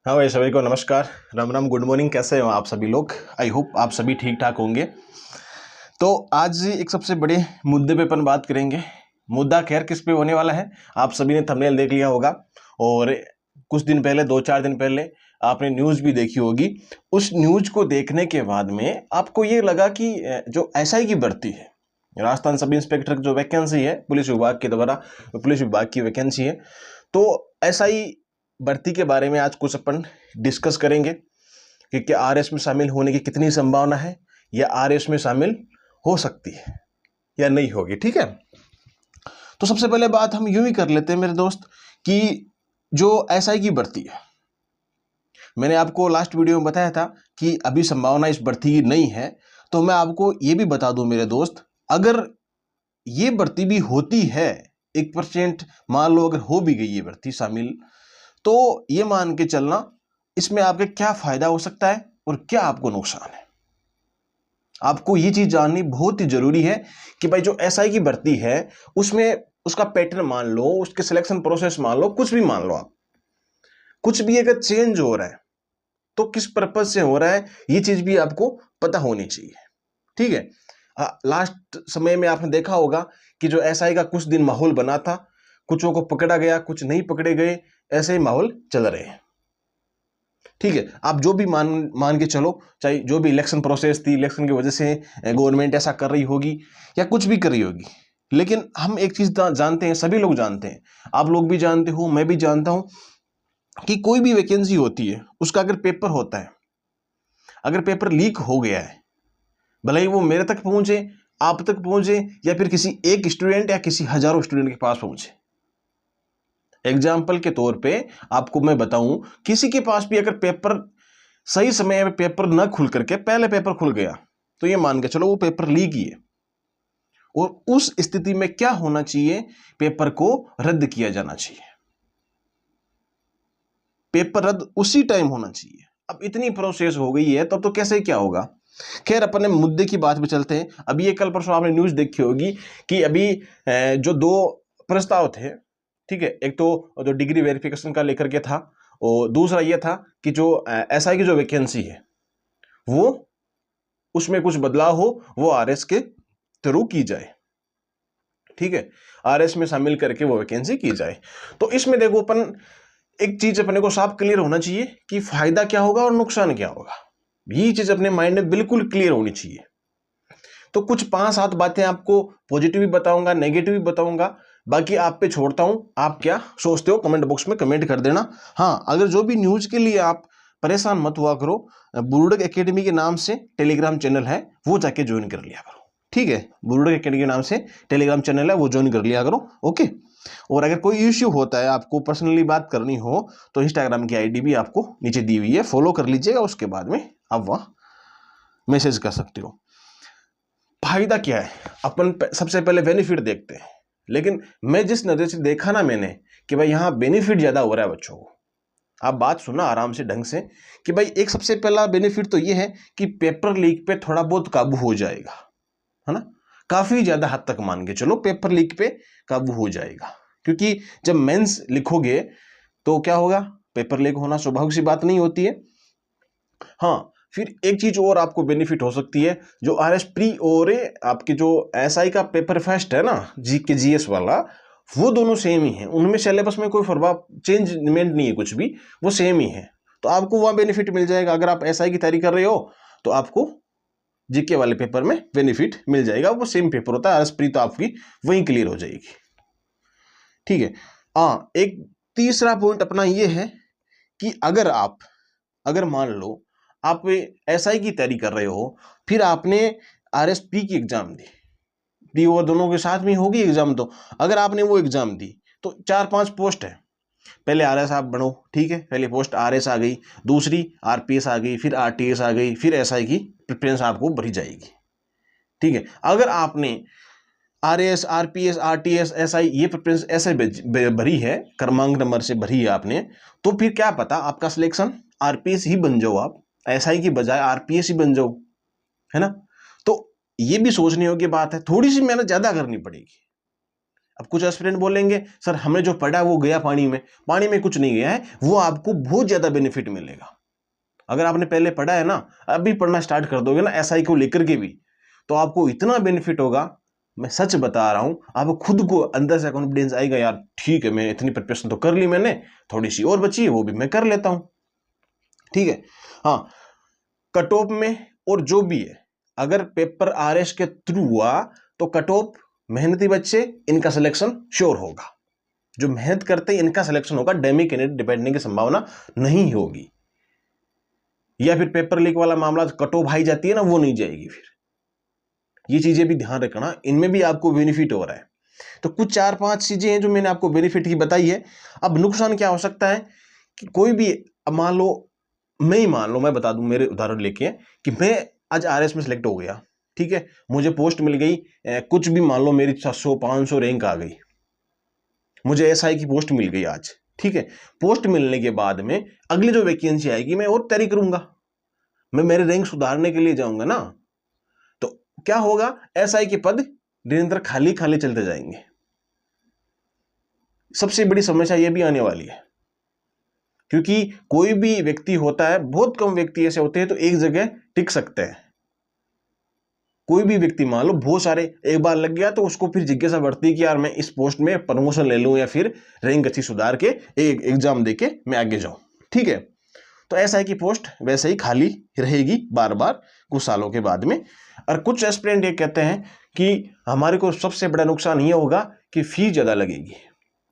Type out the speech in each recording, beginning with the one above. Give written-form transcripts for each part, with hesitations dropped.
हाँ भाई, सभी को नमस्कार। Ram Ram, good morning. कैसे हो आप सभी लोग? आई होप आप सभी ठीक ठाक होंगे। तो आज एक सबसे बड़े मुद्दे पे अपन बात करेंगे। मुद्दा खैर किस पे होने वाला है, आप सभी ने थंबनेल देख लिया होगा और कुछ दिन पहले, 2-4 दिन पहले आपने न्यूज़ भी देखी होगी। उस न्यूज़ को देखने के बाद में आपको ये लगा कि जो एसआई की भर्ती है, राजस्थान सब इंस्पेक्टर की जो वैकेंसी है पुलिस विभाग के द्वारा, पुलिस विभाग की वैकेंसी है, तो एसआई भर्ती के बारे में आज कुछ अपन डिस्कस करेंगे कि क्या आरएस में शामिल होने की कितनी संभावना है, या आरएस में शामिल हो सकती है या नहीं होगी। ठीक है, तो सबसे पहले बात हम यूं ही कर लेते हैं मेरे दोस्त कि जो एसआई की भर्ती है, मैंने आपको लास्ट वीडियो में बताया था कि अभी संभावना इस भर्ती की नहीं है। तो मैं आपको ये भी बता दूं मेरे दोस्त, अगर ये भर्ती भी होती है, 1% मान लो अगर हो भी गई ये भर्ती शामिल, तो ये मान के चलना इसमें आपके क्या फायदा हो सकता है और क्या आपको नुकसान है। आपको ये चीज जाननी बहुत ही जरूरी है कि भाई जो एसआई की भर्ती है उसमें उसका पैटर्न मान लो, उसके सिलेक्शन प्रोसेस मान लो, कुछ भी मान लो, आप कुछ भी अगर चेंज हो रहा है तो किस पर्पज से हो रहा है, ये चीज भी आपको पता होनी चाहिए। ठीक है, लास्ट समय में आपने देखा होगा कि जो एसआई का कुछ दिन माहौल बना था, कुछों को पकड़ा गया, कुछ नहीं पकड़े गए, ऐसे ही माहौल चल रहे हैं। ठीक है, आप जो भी मान मान के चलो, चाहे जो भी इलेक्शन प्रोसेस थी, इलेक्शन की वजह से गवर्नमेंट ऐसा कर रही होगी या कुछ भी कर रही होगी, लेकिन हम एक चीज जानते हैं, सभी लोग जानते हैं, आप लोग भी जानते हो, मैं भी जानता हूं कि कोई भी वैकेंसी होती है उसका अगर पेपर होता है, अगर पेपर लीक हो गया है, भले ही वो मेरे तक पहुंचे, आप तक पहुंचे, या फिर किसी एक स्टूडेंट या किसी हजारों स्टूडेंट के पास पहुंचे। एग्जाम्पल के तौर पे आपको मैं बताऊं, किसी के पास भी अगर पेपर सही समय में पेपर न खुल करके पहले पेपर खुल गया, तो ये मान के चलो वो पेपर लीक ही है। और उस स्थिति में क्या होना चाहिए, पेपर को रद्द किया जाना चाहिए, पेपर रद्द उसी टाइम होना चाहिए। अब इतनी प्रोसेस हो गई है तब तो कैसे क्या होगा। खैर, अपने मुद्दे की बात पे चलते हैं। अभी ये कल परसों आपने न्यूज देखी होगी कि अभी जो 2 प्रस्ताव थे, ठीक है, एक तो जो डिग्री वेरिफिकेशन का लेकर के था, और दूसरा ये था कि जो एसआई की जो वैकेंसी है वो उसमें कुछ बदलाव हो, वो आरएस के थ्रू की जाए। ठीक है, आरएस में शामिल करके वो वैकेंसी की जाए। तो इसमें देखो, अपन एक चीज अपने को साफ क्लियर होना चाहिए कि फायदा क्या होगा और नुकसान क्या होगा। ये चीज अपने माइंड में बिल्कुल क्लियर होनी चाहिए। तो कुछ 5-7 बातें आपको पॉजिटिव भी बताऊंगा, नेगेटिव भी बताऊंगा, बाकी आप पे छोड़ता हूं। आप क्या सोचते हो कमेंट बॉक्स में कमेंट कर देना। हाँ, अगर जो भी न्यूज के लिए आप परेशान मत हुआ करो, बुरुडक एकेडमी के नाम से टेलीग्राम चैनल है, वो जाके ज्वाइन कर लिया करो। ठीक है, बुरुडक एकेडमी के नाम से टेलीग्राम चैनल है, वो ज्वाइन कर लिया करो। ओके, और अगर कोई इश्यू होता है, आपको पर्सनली बात करनी हो, तो इंस्टाग्राम की आईडी भी आपको नीचे दी हुई है, फॉलो कर लीजिएगा। उसके बाद में आप वहाँ मैसेज कर सकते हो। फायदा क्या है, अपन सबसे पहले बेनिफिट देखते हैं। लेकिन मैं जिस नजर से देखा ना मैंने, कि भाई यहाँ बेनिफिट ज्यादा हो रहा है बच्चों को। आप बात सुना आराम से ढंग से, कि भाई एक सबसे पहला बेनिफिट तो ये है कि पेपर लीक पे थोड़ा बहुत काबू हो जाएगा, है ना। काफी ज्यादा हद तक मान के चलो पेपर लीक पे काबू हो जाएगा, क्योंकि जब मेंस लिखोगे तो क्या होगा, पेपर लीक होना स्वाभाविक सी बात नहीं होती है। हाँ, फिर एक चीज और आपको बेनिफिट हो सकती है, जो आरएस प्री और आपके जो एसआई का पेपर फर्स्ट है ना, जी के जीएस वाला, वो दोनों सेम ही है। उनमें सिलेबस में कोई फर्क चेंजमेंट नहीं है, कुछ भी, वो सेम ही है। तो आपको वहां बेनिफिट मिल जाएगा। अगर आप एसआई की तैयारी कर रहे हो तो आपको जीके वाले पेपर में बेनिफिट मिल जाएगा, वो सेम पेपर होता है। आरएस प्री तो आपकी वहीं क्लियर हो जाएगी। ठीक है। हाँ, एक तीसरा पॉइंट अपना ये है कि अगर मान लो आप एसआई की तैयारी कर रहे हो, फिर आपने आरएसपी की एग्जाम दी वो दोनों के साथ में होगी एग्जाम। तो अगर आपने वो एग्जाम दी तो 4-5 पोस्ट है, पहले आरएस आप बनो, ठीक है, पहली पोस्ट आरएस आ गई, दूसरी आरपीएस आ गई, फिर आरटीएस आ गई, फिर एसआई की प्रेफरेंस आपको भरी जाएगी। ठीक है, अगर आपने आरएस, आरपीएस, आरटीएस, एसआई ये प्रेफरेंस ऐसे भरी है, क्रमांक नंबर से भरी है आपने, तो फिर क्या पता आपका सिलेक्शन आरपीएस ही बन जाओ, आप एसआई की बजाय आरपीएस ही बन जाओ, है ना। तो ये भी सोचने योग्य बात है, थोड़ी सी मेहनत ज्यादा करनी पड़ेगी। अब कुछ एस्पिरेंट बोलेंगे सर हमने जो पढ़ा वो गया पानी में कुछ नहीं गया है, वो आपको बहुत ज्यादा बेनिफिट मिलेगा। अगर आपने पहले पढ़ा है ना, अभी पढ़ना स्टार्ट कर दोगे ना एसआई को लेकर के भी, तो आपको इतना बेनिफिट होगा, मैं सच बता रहा हूं, आपको खुद को अंदर से कॉन्फिडेंस आएगा, यार ठीक है मैं इतनी प्रिपरेशन तो कर ली मैंने, थोड़ी सी और बची है वो भी मैं कर लेता हूं। ठीक है, हाँ कट ऑफ में और जो भी है, अगर पेपर आरएस के थ्रू हुआ तो कट ऑफ मेहनती बच्चे इनका सिलेक्शन श्योर होगा, जो मेहनत करते हैं इनका सिलेक्शन होगा, डेमी कैंडिडेट बैठने की संभावना नहीं होगी। या फिर पेपर लीक वाला मामला कट ऑफ हाई जाती है ना, वो नहीं जाएगी। फिर ये चीजें भी ध्यान रखना, इनमें भी आपको बेनिफिट हो रहा है। तो कुछ 4-5 चीजें हैं जो मैंने आपको बेनिफिट की बताई है। अब नुकसान क्या हो सकता है कि कोई भी, मान लो मैं बता दूं मेरे उदाहरण लेके, कि मैं आज आरएस में सिलेक्ट हो गया, ठीक है, मुझे पोस्ट मिल गई, कुछ भी मान लो मेरी 700-500 रैंक आ गई, मुझे एसआई की पोस्ट मिल गई आज, ठीक है। पोस्ट मिलने के बाद में अगली जो वैकेंसी आएगी मैं और तैयारी करूंगा, मैं मेरे रैंक सुधारने के लिए जाऊंगा ना, तो क्या होगा, एसआई के पद निरंतर खाली खाली चलते जाएंगे। सबसे बड़ी समस्या यह भी आने वाली है, क्योंकि कोई भी व्यक्ति होता है, बहुत कम व्यक्ति ऐसे होते हैं तो एक जगह टिक सकते हैं। कोई भी व्यक्ति मान लो बहुत सारे एक बार लग गया तो उसको फिर जिज्ञासा बढ़ती है कि यार मैं इस पोस्ट में प्रमोशन ले लूं या फिर रैंक अच्छी सुधार के एक एग्जाम देके मैं आगे जाऊं, ठीक है। तो एसआई की पोस्ट वैसे ही खाली रहेगी बार बार कुछ सालों के बाद में। और कुछ एस्पिरेंट ये कहते हैं कि हमारे को सबसे बड़ा नुकसान ये होगा कि फीस ज्यादा लगेगी,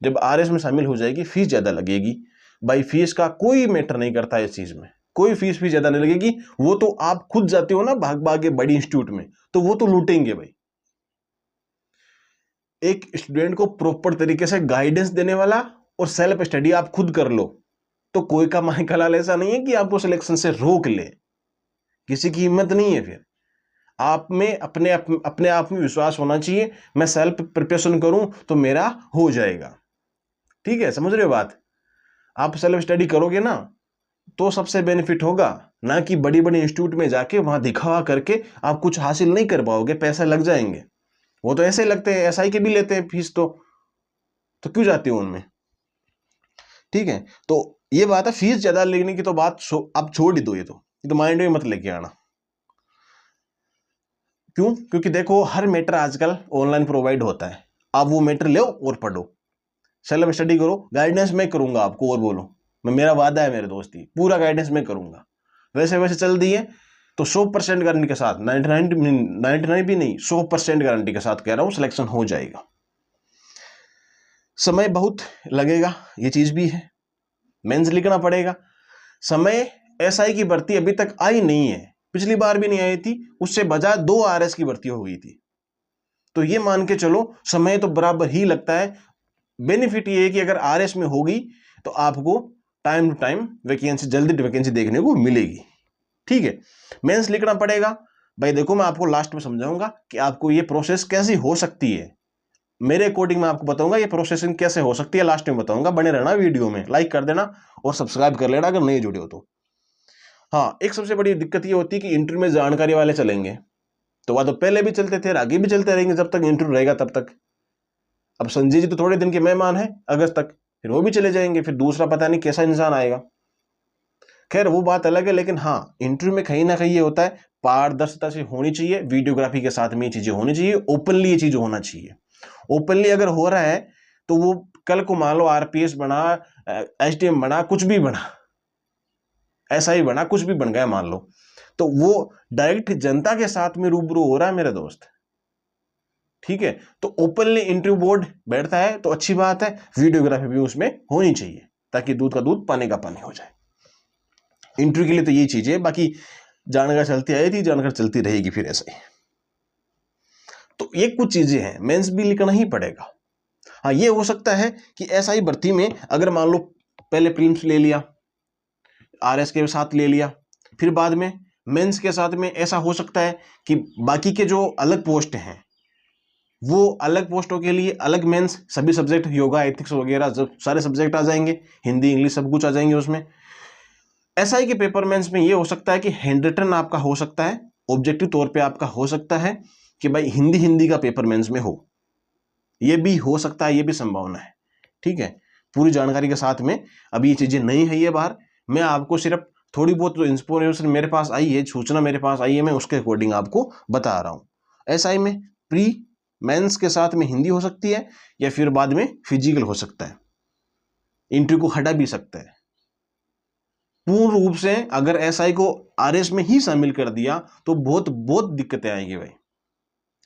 जब आरएस में शामिल हो जाएगी फीस ज्यादा लगेगी। भाई फीस का कोई मैटर नहीं करता इस चीज में, कोई फीस भी ज्यादा नहीं लगेगी, वो तो आप खुद जाते हो ना भाग भाग के बड़ी इंस्टीट्यूट में, तो वो तो लूटेंगे भाई। एक स्टूडेंट को प्रॉपर तरीके से गाइडेंस देने वाला और सेल्फ स्टडी आप खुद कर लो, तो कोई का माई कलाल ऐसा नहीं है कि आपको सिलेक्शन से रोक ले, किसी की हिम्मत नहीं है। फिर आप में अपने आप में विश्वास होना चाहिए, मैं सेल्फ प्रिपरेशन करूं तो मेरा हो जाएगा, ठीक है, समझ रहे हो बात। आप सेल्फ स्टडी करोगे ना तो सबसे बेनिफिट होगा, ना कि बड़ी बड़ी इंस्टीट्यूट में जाके वहां दिखावा करके आप कुछ हासिल नहीं कर पाओगे, पैसे लग जाएंगे। वो तो ऐसे लगते हैं, एसआई के भी लेते हैं फीस, तो क्यों जाती हो उनमें, ठीक है। तो ये बात है, फीस ज्यादा लेने की तो बात आप छोड़ ही दो, ये तो माइंड में मत लेके आना। क्यों? क्योंकि देखो हर मैटर आजकल ऑनलाइन प्रोवाइड होता है, आप वो मैटर लो और पढ़ो, सेल्फ स्टडी करो, गाइडेंस मैं करूंगा आपको, और बोलो मेरा वादा है मेरे दोस्ती, पूरा गाइडेंस मैं करूंगा। वैसे चल दी है तो 100% गारंटी के साथ, 99 भी नहीं, 100% गारंटी के साथ कह रहा हूं सिलेक्शन हो जाएगा। समय बहुत लगेगा, ये चीज भी है, मेंस लिखना पड़ेगा। समय एसआई की भर्ती अभी तक आई नहीं है, पिछली बार भी नहीं आई थी, उससे बजाय 2 आरएस की भर्ती हो गई थी, तो ये मान के चलो समय तो बराबर ही लगता है। बेनिफिट ये है कि अगर आरएस में होगी तो आपको टाइम टू टाइम वैकेंसी, जल्दी वैकेंसी देखने को मिलेगी, ठीक है। मेंस लिखना पड़ेगा भाई, देखो मैं आपको लास्ट में समझाऊंगा कि आपको ये प्रोसेस कैसी हो सकती है, मेरे अकॉर्डिंग मैं आपको बताऊंगा ये प्रोसेसिंग कैसे हो सकती है, लास्ट में बताऊंगा। बने रहना वीडियो में, लाइक कर देना और सब्सक्राइब कर लेना अगर नहीं जुड़े हो तो। हाँ, एक सबसे बड़ी दिक्कत ये होती है कि इंटरव्यू में जानकारी वाले चलेंगे, तो वह तो पहले भी चलते थे, आगे भी चलते रहेंगे जब तक इंटरव्यू रहेगा तब तक। अब संजय जी तो थोड़े दिन के मेहमान है, अगस्त तक, फिर वो भी चले जाएंगे, फिर दूसरा पता नहीं कैसा इंसान आएगा। खैर वो बात अलग है, लेकिन हाँ इंटरव्यू में कहीं ना कहीं ये होता है, पारदर्शिता से होनी चाहिए, वीडियोग्राफी के साथ में ये चीजें होनी चाहिए, ओपनली ये चीज होना चाहिए। ओपनली अगर हो रहा है तो वो कल को मान लो आरपीएस बना, एसडीएम बना, कुछ भी बना, एसआई बना, कुछ भी बन गया मान लो, तो वो डायरेक्ट जनता के साथ में रूबरू हो रहा है मेरे दोस्त, ठीक है। तो ओपनली इंटरव्यू बोर्ड बैठता है तो अच्छी बात है, वीडियोग्राफी भी उसमें होनी चाहिए, ताकि दूध का दूध पानी का पानी हो जाए। इंटरव्यू के लिए तो ये चीज है, बाकी जानकर चलती आई थी, जानकर चलती रहेगी फिर ऐसे ही। तो ये कुछ चीजें हैं, मेंस भी लिखना ही पड़ेगा। हाँ, ये हो सकता है कि एसआई भर्ती में अगर मान लो पहले प्रीलिम्स ले लिया, आरएस के साथ ले लिया, फिर बाद में मेंस के साथ में, ऐसा हो सकता है कि बाकी के जो अलग पोस्ट हैं वो अलग पोस्टों के लिए अलग मेंस, सभी सब्जेक्ट, योगा, एथिक्स वगैरह जब सारे सब्जेक्ट आ जाएंगे, हिंदी इंग्लिश सब कुछ आ जाएंगे उसमें। एसआई के पेपर मेंस में ये हो सकता है कि हैंड रिटन आपका हो सकता है, ऑब्जेक्टिव तौर पे आपका हो सकता है कि भाई हिंदी का पेपर मेंस में हो, ये भी हो सकता है, ये भी संभावना है। ठीक है, पूरी जानकारी के साथ में। अभी ये चीज़ें नहीं है ये बाहर, मैं आपको सिर्फ थोड़ी बहुत जो इंफॉर्मेशन मेरे पास आई है, सूचना मेरे पास आई है, मैं उसके अकॉर्डिंग आपको बता रहा हूँ। SI में प्री मेंस के साथ में हिंदी हो सकती है, या फिर बाद में फिजिकल हो सकता है, इंटरव्यू को हटा भी सकता है। पूर्ण रूप से अगर SI को RS में ही शामिल कर दिया तो बहुत बहुत दिक्कतें आएंगी भाई।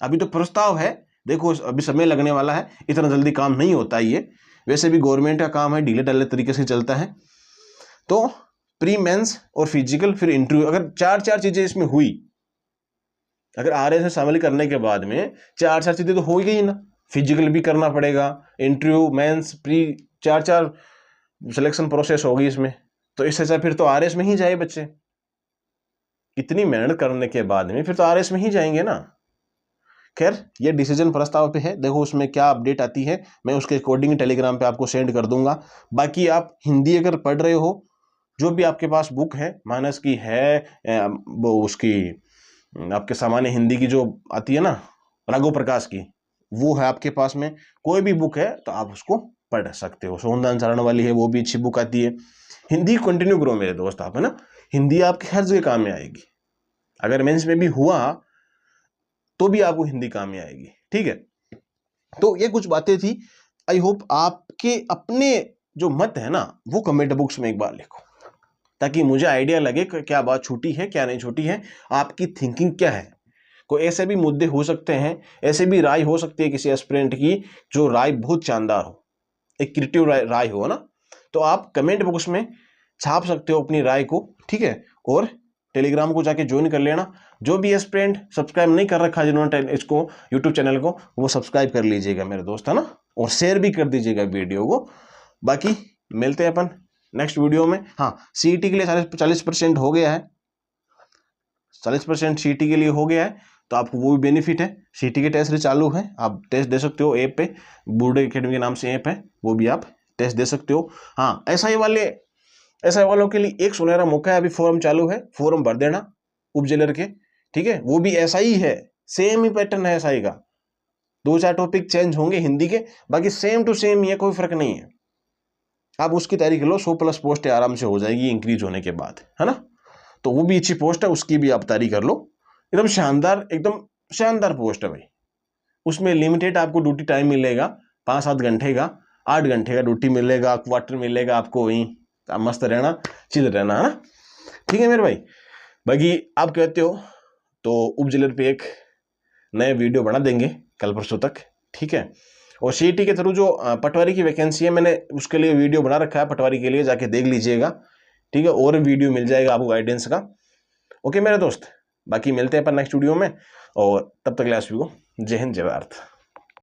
अभी तो प्रस्ताव है, देखो अभी समय लगने वाला है, इतना जल्दी काम नहीं होता ये, वैसे भी गवर्नमेंट का काम है, ढीले ढाले तरीके से चलता है। तो प्री मेंस और फिजिकल फिर इंटरव्यू, अगर चार चीजें इसमें हुई, अगर RS में शामिल करने के बाद में चार चीजें तो हो ही गई ना, फिजिकल भी करना पड़ेगा, इंटरव्यू, मेंस, प्री, चार सिलेक्शन प्रोसेस होगी इसमें, तो इससे अच्छा फिर तो RS में ही जाए बच्चे। इतनी मेहनत करने के बाद में फिर तो RS में ही जाएंगे ना। खैर, ये डिसीजन प्रस्ताव पे है, देखो उसमें क्या अपडेट आती है, मैं उसके अकॉर्डिंग टेलीग्राम पे आपको सेंड कर दूंगा। बाकी आप हिंदी अगर पढ़ रहे हो, जो भी आपके पास बुक है, मानस की है, वो उसकी आपके सामान्य हिंदी की जो आती है ना, राघव प्रकाश की, वो है आपके पास में, कोई भी बुक है तो आप उसको पढ़ सकते हो। सोहनदान चारण वाली है, वो भी अच्छी बुक आती है। हिंदी कंटिन्यू करो मेरे दोस्त आप, है ना, हिंदी आपके हर जगह काम में आएगी। अगर मेंस में भी हुआ तो भी आपको हिंदी काम में आएगी। ठीक है, तो ये कुछ बातें थी। आई होप आपके अपने जो मत है ना, वो कमेंट बॉक्स में एक बार लिखो, ताकि मुझे आइडिया लगे कि क्या बात छूटी है, क्या नहीं छूटी है, आपकी थिंकिंग क्या है। कोई ऐसे भी मुद्दे हो सकते हैं, ऐसे भी राय हो सकती है किसी एस्पिरेंट की जो राय बहुत शानदार हो, एक क्रिएटिव राय हो ना, तो आप कमेंट बॉक्स में छाप सकते हो अपनी राय को। ठीक है, और टेलीग्राम को जाके ज्वाइन कर लेना। जो भी एस्पिरेंट सब्सक्राइब नहीं कर रखा जिन्होंने इसको यूट्यूब चैनल को, वो सब्सक्राइब कर लीजिएगा मेरे दोस्त, है ना, और शेयर भी कर दीजिएगा वीडियो को। बाकी मिलते हैं अपन नेक्स्ट वीडियो में। हाँ, CET के लिए 40% हो गया है, 40% CET के लिए हो गया है, तो आपको वो भी बेनिफिट है। CET के टेस्ट चालू है, आप टेस्ट दे सकते हो ऐप पे, बूढ़े एकेडमी के नाम से ऐप है, वो भी आप टेस्ट दे सकते हो। हाँ, SI वालों के लिए एक सुनहरा मौका है, अभी फॉर्म चालू है, फॉर्म भर देना उप जेलर के। ठीक है, वो भी SI है, सेम ही पैटर्न है SI का, 2-4 टॉपिक चेंज होंगे हिंदी के, बाकी सेम टू सेम ही है, कोई फर्क नहीं है। आप उसकी तैयारी कर लो, 100+ पोस्ट आराम से हो जाएगी इंक्रीज होने के बाद, है ना, तो वो भी अच्छी पोस्ट है, उसकी भी आप तैयारी कर लो। एकदम शानदार पोस्ट है भाई। उसमें लिमिटेड आपको ड्यूटी टाइम मिलेगा, 5-7 घंटे का, 8 घंटे का ड्यूटी मिलेगा, क्वार्टर मिलेगा आपको, वहीं आप मस्त रहना, चिल रहना, है ना। ठीक है मेरे भाई, बाकी आप कहते हो तो उप जिलर पे एक नए वीडियो बना देंगे कल परसों तक। ठीक है, और CET के थ्रू जो पटवारी की वैकेंसी है, मैंने उसके लिए वीडियो बना रखा है, पटवारी के लिए जाके देख लीजिएगा। ठीक है, और वीडियो मिल जाएगा आपको गाइडेंस का। ओके मेरे दोस्त, बाकी मिलते हैं अपन नेक्स्ट वीडियो में, और तब तक के लिए आप सभी को जय हिंद, जय भारत।